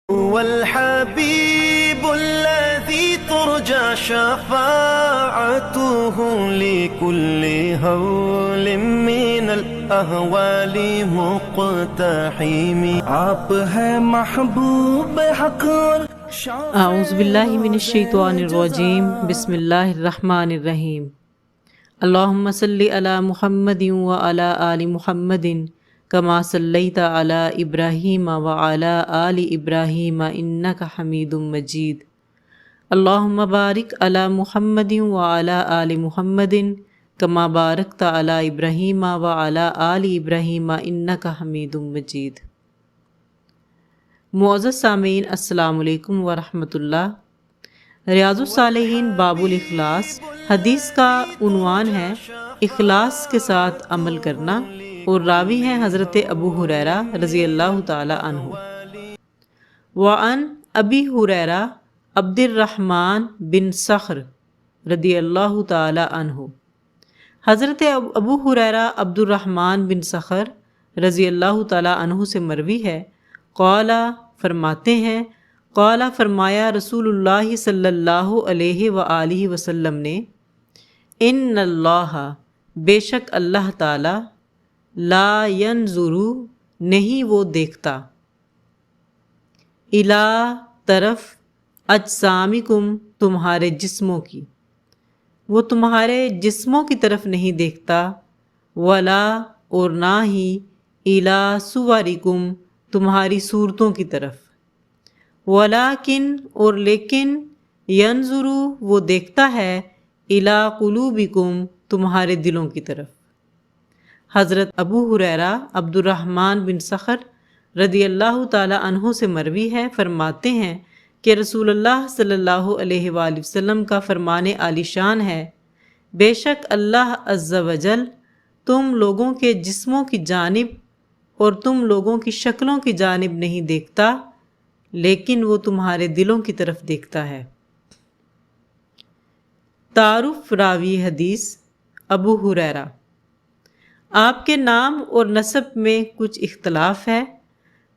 هو الحبيب الذي ترجى شفاعته لكل هول من الأهوال مقتحم. آپ ہے محبوب حق. اعوذ باللہ من الشیطان الرجیم. بسم اللہ الرحمن الرحیم. اللہم صلی علی محمد وعلی آل محمد کما صلیت علی ابراہیم وعلی آل ابراہیم انک حمید مجید. اللہم بارک علی محمد وعلی آل محمد کما بارکت علی ابراہیم وعلی آل ابراہیم انک حمید مجید. معزز سامعین، السلام علیکم ورحمۃ اللہ. ریاض الصالحین باب الاخلاص حدیث کا عنوان ہے اخلاص کے ساتھ عمل کرنا، اور راوی ہیں حضرت ابو ہریرہ رضی اللہ تعالی عنہ. وعن ابی ہریرہ عبد الرحمن بن صخر رضی اللہ تعالی عنہ. حضرت ابو ہریرہ عبد الرحمن بن صخر رضی اللہ تعالی عنہ سے مروی ہے، قال فرماتے ہیں، قال فرمایا رسول اللہ صلی اللہ علیہ وآلہ وسلم نے، ان اللہ بے شک اللہ تعالی لا ینظر نہیں وہ دیکھتا، الی طرف اجسامکم تمہارے جسموں کی، وہ تمہارے جسموں کی طرف نہیں دیکھتا، ولا اور نہ ہی الی صورکم تمہاری صورتوں کی طرف، ولیکن اور لیکن ینظر وہ دیکھتا ہے الی قلوبکم تمہارے دلوں کی طرف. حضرت ابو ہریرہ عبد الرحمن بن صخر رضی اللہ تعالی عنہ سے مروی ہے، فرماتے ہیں کہ رسول اللہ صلی اللہ علیہ وآلہ وسلم کا فرمان عالی شان ہے، بے شک اللہ عز وجل تم لوگوں کے جسموں کی جانب اور تم لوگوں کی شکلوں کی جانب نہیں دیکھتا، لیکن وہ تمہارے دلوں کی طرف دیکھتا ہے. تعارف راوی حدیث ابو ہریرہ. آپ کے نام اور نسب میں کچھ اختلاف ہے.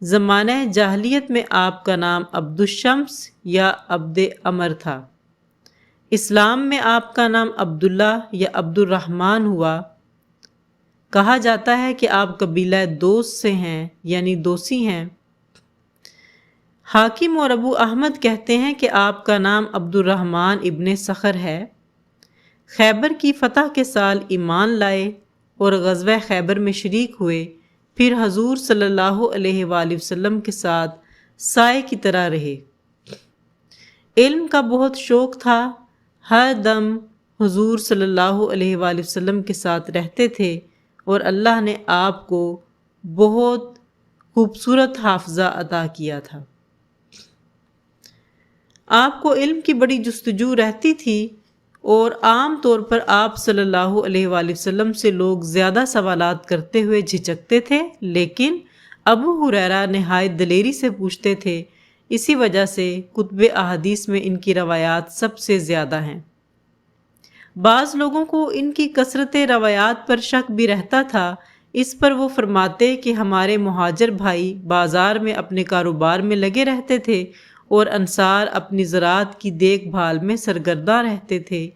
زمانہ جاہلیت میں آپ کا نام عبد الشمس یا عبد عمر تھا. اسلام میں آپ کا نام عبداللہ یا عبد الرحمن ہوا. کہا جاتا ہے کہ آپ قبیلہ دوس سے ہیں، یعنی دوسی ہیں. حاکم اور ابو احمد کہتے ہیں کہ آپ کا نام عبد الرحمن ابن صخر ہے. خیبر کی فتح کے سال ایمان لائے اور غزوہ خیبر میں شریک ہوئے، پھر حضور صلی اللہ علیہ وآلہ وسلم کے ساتھ سائے کی طرح رہے. علم کا بہت شوق تھا، ہر دم حضور صلی اللہ علیہ وآلہ وسلم کے ساتھ رہتے تھے، اور اللہ نے آپ کو بہت خوبصورت حافظہ عطا کیا تھا. آپ کو علم کی بڑی جستجو رہتی تھی، اور عام طور پر آپ صلی اللہ علیہ وآلہ وسلم سے لوگ زیادہ سوالات کرتے ہوئے جھجکتے تھے، لیکن ابو ہریرہ نہایت دلیری سے پوچھتے تھے. اسی وجہ سے کتب احادیث میں ان کی روایات سب سے زیادہ ہیں. بعض لوگوں کو ان کی کثرت روایات پر شک بھی رہتا تھا. اس پر وہ فرماتے کہ ہمارے مہاجر بھائی بازار میں اپنے کاروبار میں لگے رہتے تھے، اور انصار اپنی زراعت کی دیکھ بھال میں سرگرداں رہتے تھے.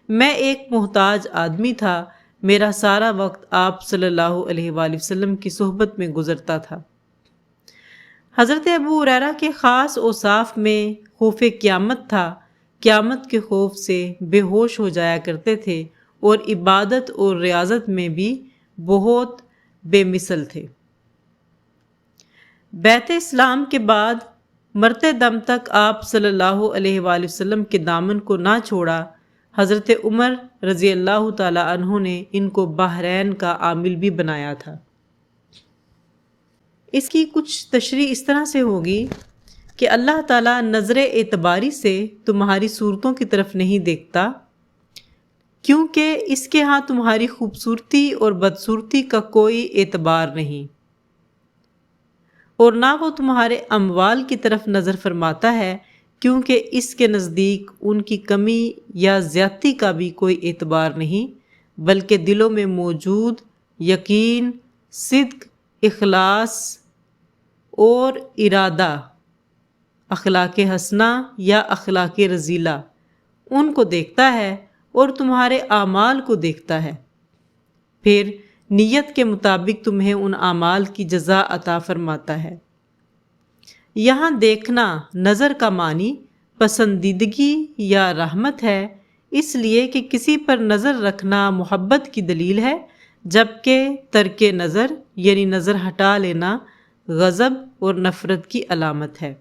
میں ایک محتاج آدمی تھا، میرا سارا وقت آپ صلی اللہ علیہ وآلہ وسلم کی صحبت میں گزرتا تھا. حضرت ابو ہریرہ کے خاص اوصاف میں خوف قیامت تھا. قیامت کے خوف سے بے ہوش ہو جایا کرتے تھے، اور عبادت اور ریاضت میں بھی بہت بے مثل تھے. بیعت اسلام کے بعد مرتے دم تک آپ صلی اللہ علیہ وآلہ وسلم کے دامن کو نہ چھوڑا. حضرت عمر رضی اللہ تعالی عنہ نے ان کو بحرین کا عامل بھی بنایا تھا. اس کی کچھ تشریح اس طرح سے ہوگی کہ اللہ تعالیٰ نظر اعتباری سے تمہاری صورتوں کی طرف نہیں دیکھتا، کیونکہ اس کے ہاں تمہاری خوبصورتی اور بدصورتی کا کوئی اعتبار نہیں، اور نہ وہ تمہارے اموال کی طرف نظر فرماتا ہے، کیونکہ اس کے نزدیک ان کی کمی یا زیادتی کا بھی کوئی اعتبار نہیں، بلکہ دلوں میں موجود یقین، صدق، اخلاص اور ارادہ اخلاق حسنہ یا اخلاق رذیلہ ان کو دیکھتا ہے اور تمہارے اعمال کو دیکھتا ہے، پھر نیت کے مطابق تمہیں ان اعمال کی جزا عطا فرماتا ہے۔ یہاں دیکھنا نظر کا معنی پسندیدگی یا رحمت ہے، اس لیے کہ کسی پر نظر رکھنا محبت کی دلیل ہے، جبکہ ترک نظر یعنی نظر ہٹا لینا غضب اور نفرت کی علامت ہے۔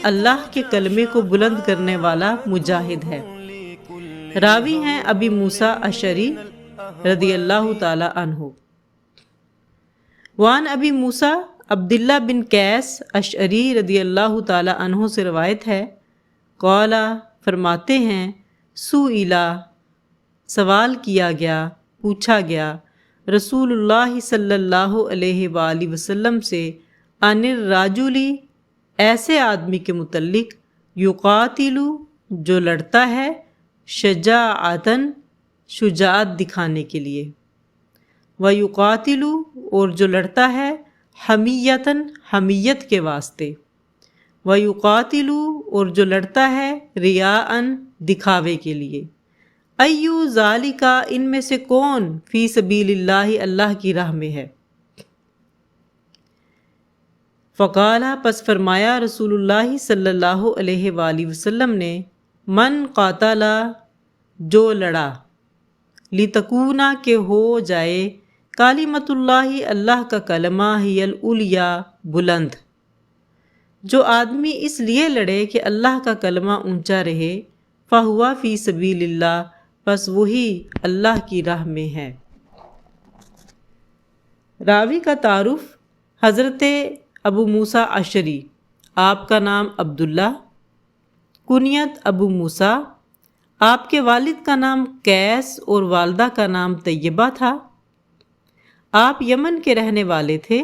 اللہ کے کلمے کو بلند کرنے والا مجاہد ہے۔ راوی ہیں ابی موسیٰ اشعری رضی اللہ تعالی عنہ۔ وان ابی موسیٰ عبداللہ بن قیس اشعری رضی اللہ تعالی عنہ سے روایت ہے، قال فرماتے ہیں، سئلا سوال کیا گیا، پوچھا گیا رسول اللہ صلی اللہ علیہ وآلہ وسلم سے عن الرجل ایسے آدمی کے متعلق یقاتل جو لڑتا ہے شجاعتاً شجاعت دکھانے کے لیے، ویقاتل اور جو لڑتا ہے حمیتاً حمیت کے واسطے، ویقاتل اور جو لڑتا ہے ریاءً دکھاوے کے لیے، ایو ذالکا ان میں سے کون فی سبیل اللہ اللہ کی راہ میں ہے۔ فقالا پس فرمایا رسول اللہ صلی اللہ علیہ وآلہ وسلم نے، من قاتلا جو لڑا، لتکونا کہ ہو جائے، کلمۃ اللہ اللہ کا کلمہ ہی العلیٰ بلند، جو آدمی اس لیے لڑے کہ اللہ کا کلمہ اونچا رہے، فہو فی سبیل اللہ پس وہی اللہ کی راہ میں ہے۔ راوی کا تعارف، حضرت ابو موسیٰ اشعری، آپ کا نام عبداللہ، کنیت ابو موسیٰ، آپ کے والد کا نام قیس اور والدہ کا نام طیبہ تھا۔ آپ یمن کے رہنے والے تھے۔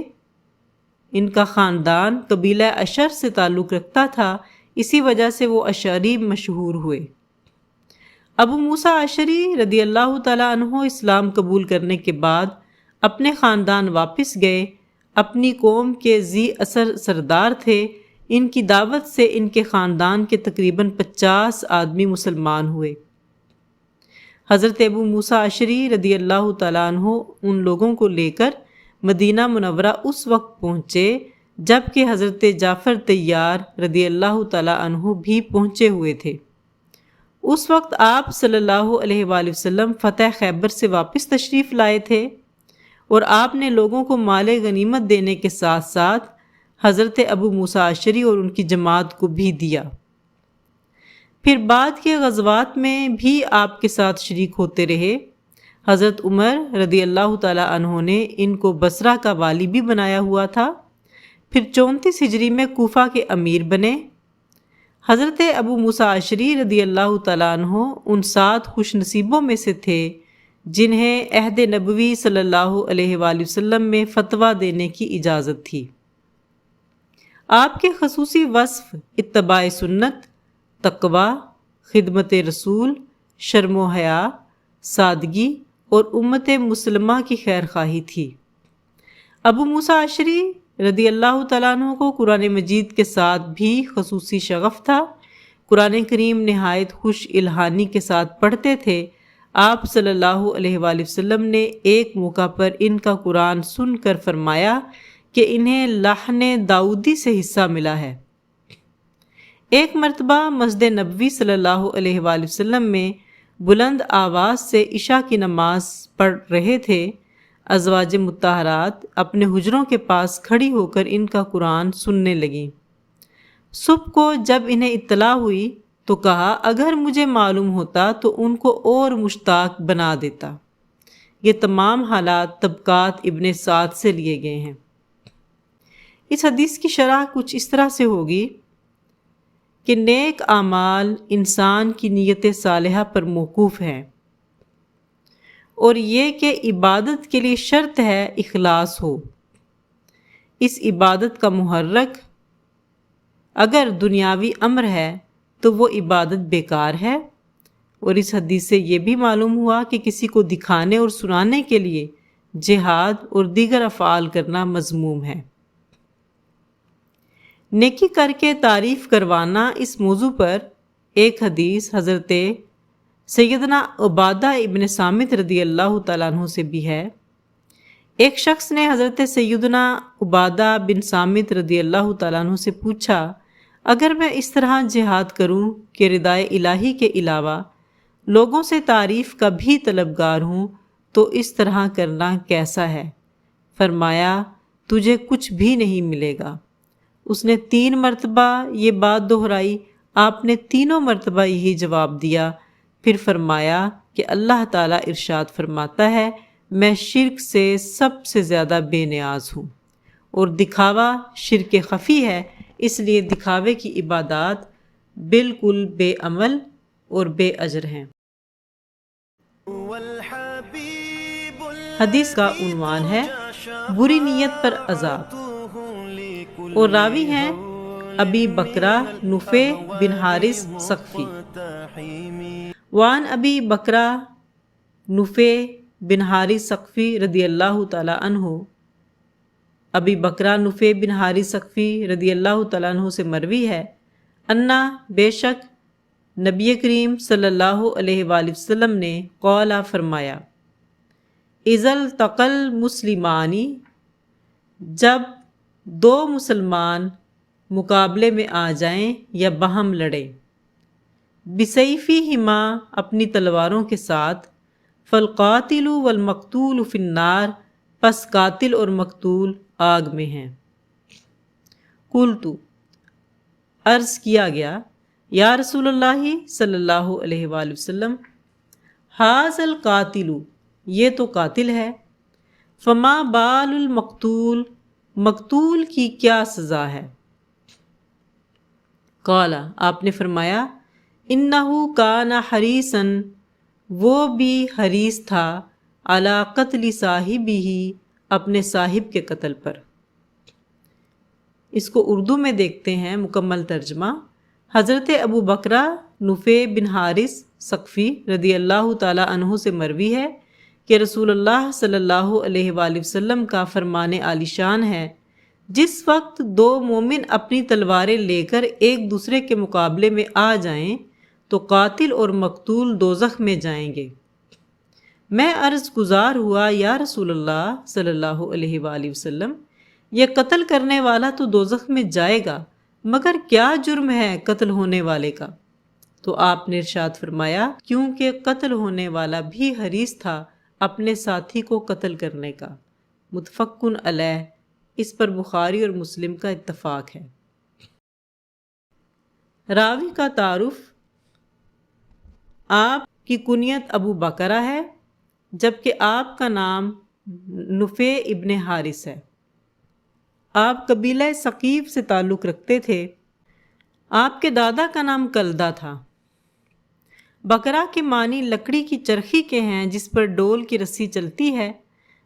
ان کا خاندان قبیلہ اشر سے تعلق رکھتا تھا، اسی وجہ سے وہ اشعری مشہور ہوئے۔ ابو موسیٰ اشعری رضی اللہ تعالیٰ عنہ اسلام قبول کرنے کے بعد اپنے خاندان واپس گئے۔ اپنی قوم کے ذی اثر سردار تھے۔ ان کی دعوت سے ان کے خاندان کے تقریباً 50 آدمی مسلمان ہوئے۔ حضرت ابو موسیٰ اشعری رضی اللہ تعالیٰ عنہ ان لوگوں کو لے کر مدینہ منورہ اس وقت پہنچے جب کہ حضرت جعفر طیار رضی اللہ تعالیٰ عنہ بھی پہنچے ہوئے تھے۔ اس وقت آپ صلی اللہ علیہ وآلہ وسلم فتح خیبر سے واپس تشریف لائے تھے اور آپ نے لوگوں کو مال غنیمت دینے کے ساتھ ساتھ حضرت ابو موسیٰ اشعری اور ان کی جماعت کو بھی دیا۔ پھر بعد کے غزوات میں بھی آپ کے ساتھ شریک ہوتے رہے۔ حضرت عمر رضی اللہ تعالیٰ عنہ نے ان کو بصرہ کا والی بھی بنایا ہوا تھا۔ پھر 34 ہجری میں کوفہ کے امیر بنے۔ حضرت ابو موسیٰ اشعری رضی اللہ تعالیٰ عنہ ان 7 خوش نصیبوں میں سے تھے جنہیں عہد نبوی صلی اللہ علیہ وآلہ وسلم میں فتویٰ دینے کی اجازت تھی۔ آپ کے خصوصی وصف اتباع سنت، تقوی، خدمت رسول، شرم و حیا، سادگی اور امت مسلمہ کی خیر خواہی تھی۔ ابو موسیٰ اشعری رضی اللہ تعالیٰ عنہ کو قرآن مجید کے ساتھ بھی خصوصی شغف تھا۔ قرآن کریم نہایت خوش الحانی کے ساتھ پڑھتے تھے۔ آپ صلی اللہ علیہ وآلہ وسلم نے ایک موقع پر ان کا قرآن سن کر فرمایا کہ انہیں لحن داؤدی سے حصہ ملا ہے۔ ایک مرتبہ مسجد نبوی صلی اللہ علیہ وآلہ وسلم میں بلند آواز سے عشاء کی نماز پڑھ رہے تھے۔ ازواج مطہرات اپنے حجروں کے پاس کھڑی ہو کر ان کا قرآن سننے لگیں۔ صبح کو جب انہیں اطلاع ہوئی تو کہا، اگر مجھے معلوم ہوتا تو ان کو اور مشتاق بنا دیتا۔ یہ تمام حالات طبقات ابن سعد سے لیے گئے ہیں۔ اس حدیث کی شرح کچھ اس طرح سے ہوگی کہ نیک اعمال انسان کی نیت صالحہ پر موقوف ہیں، اور یہ کہ عبادت کے لیے شرط ہے اخلاص ہو۔ اس عبادت کا محرک اگر دنیاوی امر ہے تو وہ عبادت بیکار ہے، اور اس حدیث سے یہ بھی معلوم ہوا کہ کسی کو دکھانے اور سنانے کے لیے جہاد اور دیگر افعال کرنا مذموم ہے۔ نیکی کر کے تعریف کروانا، اس موضوع پر ایک حدیث حضرت سیدنا عبادہ ابن صامت رضی اللہ تعالیٰ عنہ سے بھی ہے۔ ایک شخص نے حضرت سیدنا عبادہ بن صامت رضی اللہ تعالیٰ عنہ سے پوچھا، اگر میں اس طرح جہاد کروں کہ ردائے الہی کے علاوہ لوگوں سے تعریف کا بھی طلبگار ہوں تو اس طرح کرنا کیسا ہے؟ فرمایا، تجھے کچھ بھی نہیں ملے گا۔ اس نے 3 مرتبہ یہ بات دہرائی، آپ نے تینوں مرتبہ یہی جواب دیا۔ پھر فرمایا کہ اللہ تعالیٰ ارشاد فرماتا ہے، میں شرک سے سب سے زیادہ بے نیاز ہوں، اور دکھاوا شرک خفی ہے، اس لیے دکھاوے کی عبادات بالکل بے عمل اور بے اجر ہیں۔ حدیث کا عنوان ہے بری نیت پر عذاب، اور راوی ہیں ابی بکرہ نفع بن حارث ثقفی۔ وعن ابی بکرہ نفع بن حارث ثقفی رضی اللہ تعالیٰ عنہ، ابی بکرہ نفع بن حارث ثقفی رضی اللہ تعالیٰ عنہ سے مروی ہے، انا بے شک نبی کریم صلی اللہ علیہ وآلہ وسلم نے قولا فرمایا، اذا التقى المسلمانی، جب 2 مسلمان مقابلے میں آ جائیں یا باہم لڑیں، بسیفیہما، اپنی تلواروں کے ساتھ، فالقاتل والمقتول فی النار، پس قاتل اور مقتول آگ میں ہیں۔ قلت، عرض کیا گیا، یا رسول اللہ صلی اللہ علیہ وآلہ وسلم، ھذا القاتل، یہ تو قاتل ہے، فما بال المقتول، مقتول کی کیا سزا ہے؟ قال، آپ نے فرمایا، انہ کان حریصا، وہ بھی حریص تھا، علی قتل صاحبہ، اپنے صاحب کے قتل پر۔ اس کو اردو میں دیکھتے ہیں مکمل ترجمہ۔ حضرت ابو بکرہ نفع بن حارث ثقفی رضی اللہ تعالیٰ عنہ سے مروی ہے کہ رسول اللہ صلی اللہ علیہ وآلہ وسلم کا فرمان عالی شان ہے، جس وقت 2 مومن اپنی تلواریں لے کر ایک دوسرے کے مقابلے میں آ جائیں تو قاتل اور مقتول دوزخ میں جائیں گے۔ میں عرض گزار ہوا، یا رسول اللہ صلی اللہ علیہ وآلہ وسلم، یہ قتل کرنے والا تو دوزخ میں جائے گا، مگر کیا جرم ہے قتل ہونے والے کا؟ تو آپ نے ارشاد فرمایا، کیونکہ قتل ہونے والا بھی حریص تھا اپنے ساتھی کو قتل کرنے کا۔ متفقن علیہ، اس پر بخاری اور مسلم کا اتفاق ہے۔ راوی کا تعارف، آپ کی کنیت ابو بکرہ ہے، جبکہ آپ کا نام نفع ابن حارث ہے۔ آپ قبیلہ ثقیف سے تعلق رکھتے تھے۔ آپ کے دادا کا نام کلدہ تھا۔ بکرا کے معنی لکڑی کی چرخی کے ہیں جس پر ڈول کی رسی چلتی ہے۔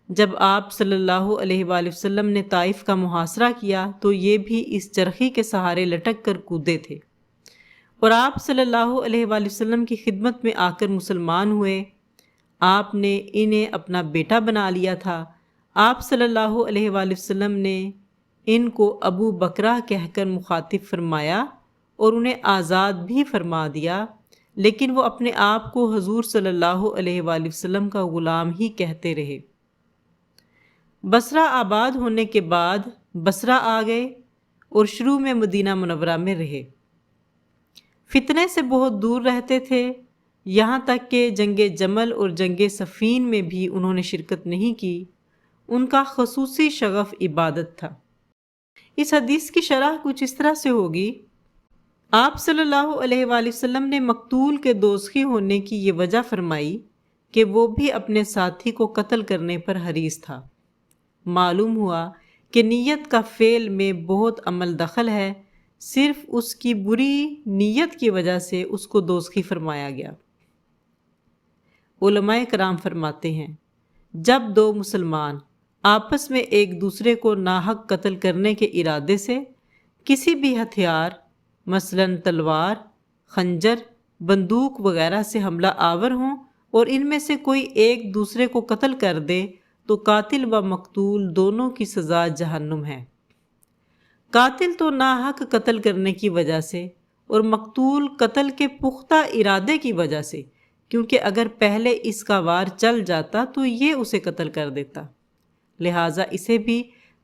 جب آپ صلی اللہ علیہ وآلہ وسلم نے طائف کا محاصرہ کیا تو یہ بھی اس چرخی کے سہارے لٹک کر کودے تھے، اور آپ صلی اللہ علیہ وآلہ وسلم کی خدمت میں آ کر مسلمان ہوئے۔ آپ نے انہیں اپنا بیٹا بنا لیا تھا۔ آپ صلی اللہ علیہ وآلہ وسلم نے ان کو ابو بکرہ کہہ کر مخاطب فرمایا اور انہیں آزاد بھی فرما دیا، لیکن وہ اپنے آپ کو حضور صلی اللہ علیہ وآلہ وسلم کا غلام ہی کہتے رہے۔ بصرہ آباد ہونے کے بعد بصرہ آ گئے اور شروع میں مدینہ منورہ میں رہے۔ فتنے سے بہت دور رہتے تھے، یہاں تک کہ جنگ جمل اور جنگ صفین میں بھی انہوں نے شرکت نہیں کی۔ ان کا خصوصی شغف عبادت تھا۔ اس حدیث کی شرح کچھ اس طرح سے ہوگی، آپ صلی اللہ علیہ وآلہ وسلم نے مقتول کے دوزخی ہونے کی یہ وجہ فرمائی کہ وہ بھی اپنے ساتھی کو قتل کرنے پر حریص تھا۔ معلوم ہوا کہ نیت کا فعل میں بہت عمل دخل ہے، صرف اس کی بری نیت کی وجہ سے اس کو دوزخی فرمایا گیا۔ علماء کرام فرماتے ہیں، جب 2 مسلمان آپس میں ایک دوسرے کو ناحق قتل کرنے کے ارادے سے کسی بھی ہتھیار مثلاً تلوار، خنجر، بندوق وغیرہ سے حملہ آور ہوں اور ان میں سے کوئی ایک دوسرے کو قتل کر دے تو قاتل و مقتول دونوں کی سزا جہنم ہے۔ قاتل تو ناحق قتل کرنے کی وجہ سے اور مقتول قتل کے پختہ ارادے کی وجہ سے، کیونکہ اگر پہلے اس کا وار چل جاتا تو یہ اسے قتل کر دیتا، لہٰذا اسے بھی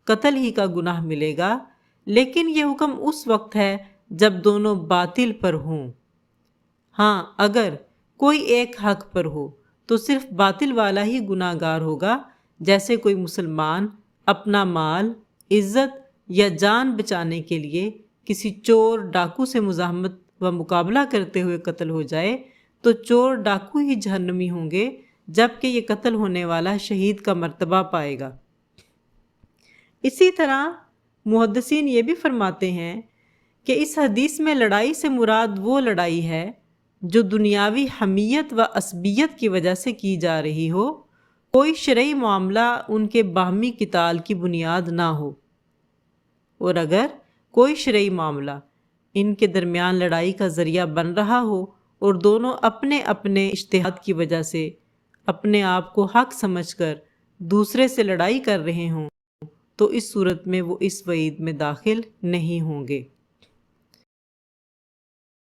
قتل ہی کا گناہ ملے گا، لیکن یہ حکم اس وقت ہے جب دونوں باطل پر ہوں۔ ہاں، اگر کوئی ایک حق پر ہو تو صرف باطل والا ہی گناہ گار ہوگا، جیسے کوئی مسلمان اپنا مال، عزت یا جان بچانے کے لیے کسی چور ڈاکو سے مزاحمت و مقابلہ کرتے ہوئے قتل ہو جائے تو چور ڈاکو ہی جہنمی ہوں گے، جبکہ یہ قتل ہونے والا شہید کا مرتبہ پائے گا۔ اسی طرح محدثین یہ بھی فرماتے ہیں کہ اس حدیث میں لڑائی سے مراد وہ لڑائی ہے جو دنیاوی حمیت و عصبیت کی وجہ سے کی جا رہی ہو، کوئی شرعی معاملہ ان کے باہمی قتال کی بنیاد نہ ہو، اور اگر کوئی شرعی معاملہ ان کے درمیان لڑائی کا ذریعہ بن رہا ہو اور دونوں اپنے اپنے اجتہاد کی وجہ سے اپنے آپ کو حق سمجھ کر دوسرے سے لڑائی کر رہے ہوں تو اس صورت میں وہ اس وعید میں داخل نہیں ہوں گے۔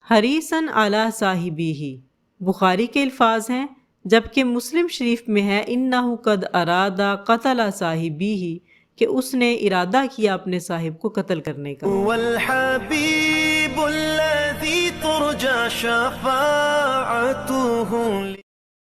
حریصاً علی صاحبیہ، بخاری کے الفاظ ہیں، جبکہ مسلم شریف میں ہے انہ قد ارادہ قتل صاحبیہ، کہ اس نے ارادہ کیا اپنے صاحب کو قتل کرنے کا۔ والحبیب الذی ترجى شفاعته